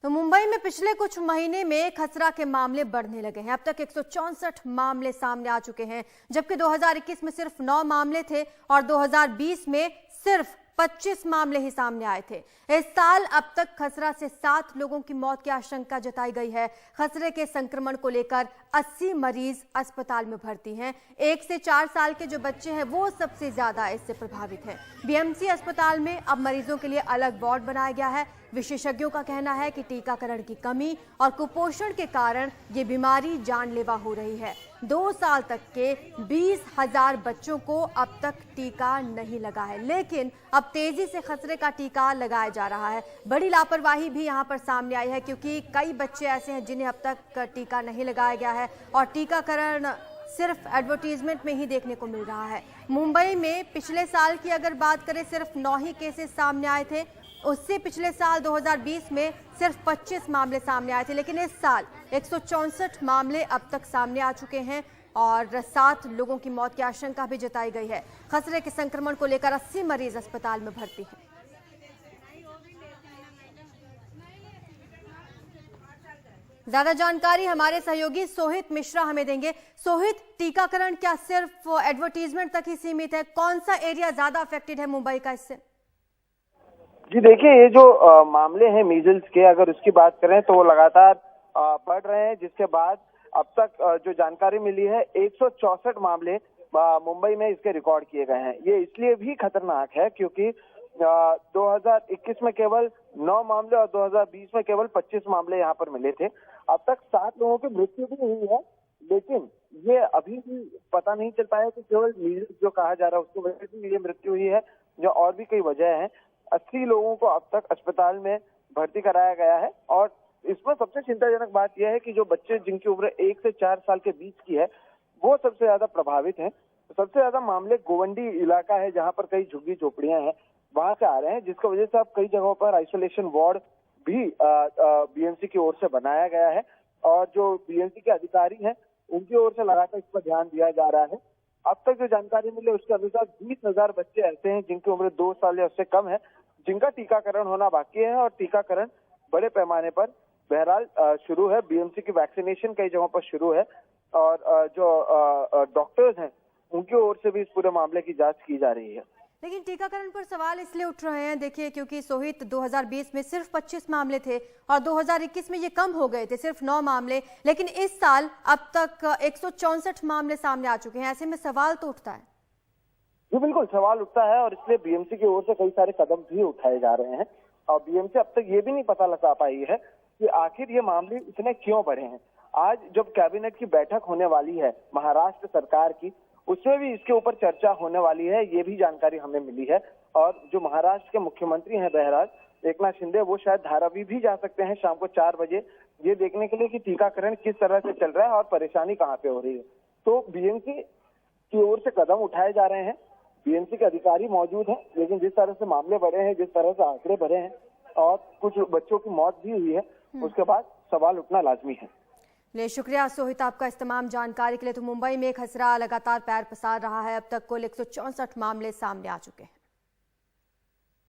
तो मुंबई में पिछले कुछ महीने में खसरा के मामले बढ़ने लगे हैं। अब तक 164 मामले सामने आ चुके हैं, जबकि 2021 में सिर्फ 9 मामले थे और 2020 में सिर्फ 25 मामले ही सामने आए थे। इस साल अब तक खसरा से 7 लोगों की मौत की आशंका जताई गई है। खसरे के संक्रमण को लेकर 80 मरीज अस्पताल में भर्ती हैं। 1 से 4 साल के जो बच्चे हैं वो सबसे ज्यादा इससे प्रभावित हैं। बीएमसी अस्पताल में अब मरीजों के लिए अलग वार्ड बनाया गया है। विशेषज्ञों का कहना है कि टीकाकरण की कमी और कुपोषण के कारण ये बीमारी जानलेवा हो रही है। 2 साल तक के 20,000 बच्चों को अब तक टीका नहीं लगा है, लेकिन अब तेजी से खसरे का टीका लगाया जा रहा है। बड़ी लापरवाही भी यहां पर सामने आई है, क्योंकि कई बच्चे ऐसे हैं जिन्हें अब तक टीका नहीं लगाया गया है और टीकाकरण सिर्फ एडवर्टीजमेंट में ही देखने को मिल रहा है। मुंबई में पिछले साल की अगर बात करें, सिर्फ 9 ही केसेस सामने आए थे। उससे पिछले साल 2020 में सिर्फ 25 मामले सामने आए थे, लेकिन इस साल 164 मामले अब तक सामने आ चुके हैं और 7 लोगों की मौत की आशंका भी जताई गई है। खसरे के संक्रमण को लेकर 80 मरीज अस्पताल में भर्ती हैं। ज्यादा जानकारी हमारे सहयोगी सोहित मिश्रा हमें देंगे। सोहित, टीकाकरण क्या सिर्फ एडवर्टीजमेंट तक ही सीमित है? कौन सा एरिया ज्यादा अफेक्टेड है मुंबई का इससे? जी देखिए, ये जो मामले हैं मीजल्स के, अगर उसकी बात करें तो वो लगातार बढ़ रहे हैं, जिसके बाद अब तक जो जानकारी मिली है 164 मामले मुंबई में इसके रिकॉर्ड किए गए हैं। ये इसलिए भी खतरनाक है क्योंकि 2021 में केवल 9 मामले और 2020 में केवल 25 मामले यहाँ पर मिले थे। अब तक 7 लोगों की मृत्यु भी हुई है, लेकिन ये अभी भी पता नहीं चल पाया कि केवल मीजल्स जो कहा जा रहा है उसकी वजह से ये मृत्यु हुई है, जो और भी कई वजह है। 80 लोगों को अब तक अस्पताल में भर्ती कराया गया है और इसमें सबसे चिंताजनक बात यह है कि जो बच्चे जिनकी उम्र 1 से 4 साल के बीच की है वो सबसे ज्यादा प्रभावित हैं। सबसे ज्यादा मामले गोवंडी इलाका है, जहां पर कई झुग्गी झोपड़ियां हैं, वहां से आ रहे हैं, जिसकी वजह से अब कई जगहों पर आइसोलेशन वार्ड भी बीएमसी की ओर से बनाया गया है और जो बीएमसी के अधिकारी हैं उनकी ओर से लगातार इस पर ध्यान दिया जा रहा है। अब तक जो जानकारी मिली उसके अनुसार 20,000 बच्चे ऐसे हैं जिनकी उम्र 2 साल या उससे कम है, जिनका टीकाकरण होना बाकी है और टीकाकरण बड़े पैमाने पर बहरहाल शुरू है। बीएमसी की वैक्सीनेशन कई जगहों पर शुरू है और जो डॉक्टर्स हैं उनकी ओर से भी इस पूरे मामले की जांच की जा रही है। लेकिन टीकाकरण पर सवाल इसलिए उठ रहे हैं, देखिए, क्योंकि सोहित 2020 में सिर्फ 25 मामले थे और 2021 में ये कम हो गए थे, सिर्फ 9 मामले, लेकिन इस साल अब तक 164 मामले सामने आ चुके हैं। ऐसे में सवाल तो उठता है। जी बिल्कुल, सवाल उठता है और इसलिए बीएमसी की ओर से कई सारे कदम भी उठाए जा रहे हैं और बीएमसी अब तक ये भी नहीं पता लगा पाई है कि आखिर ये मामले इतने क्यों बढ़े हैं। आज जब कैबिनेट की बैठक होने वाली है महाराष्ट्र सरकार की, उसमें भी इसके ऊपर चर्चा होने वाली है, ये भी जानकारी हमें मिली है। और जो महाराष्ट्र के मुख्यमंत्री हैं बहरहाल एकनाथ शिंदे, वो शायद धारावी भी जा सकते हैं शाम को 4 बजे, ये देखने के लिए कि टीकाकरण किस तरह से चल रहा है और परेशानी कहाँ पे हो रही है। तो बीएमसी की ओर से कदम उठाए जा रहे हैं, बीएमसी के अधिकारी मौजूद हैं, लेकिन जिस तरह से मामले बढ़े हैं, जिस तरह से आंकड़े बढ़े हैं और कुछ बच्चों की मौत भी हुई है, उसके बाद सवाल उठना लाजमी है। शुक्रिया सोहित आपका इस तमाम जानकारी के लिए। तो मुंबई में खसरा लगातार पैर पसार रहा है। अब तक कुल 164 मामले सामने आ चुके हैं।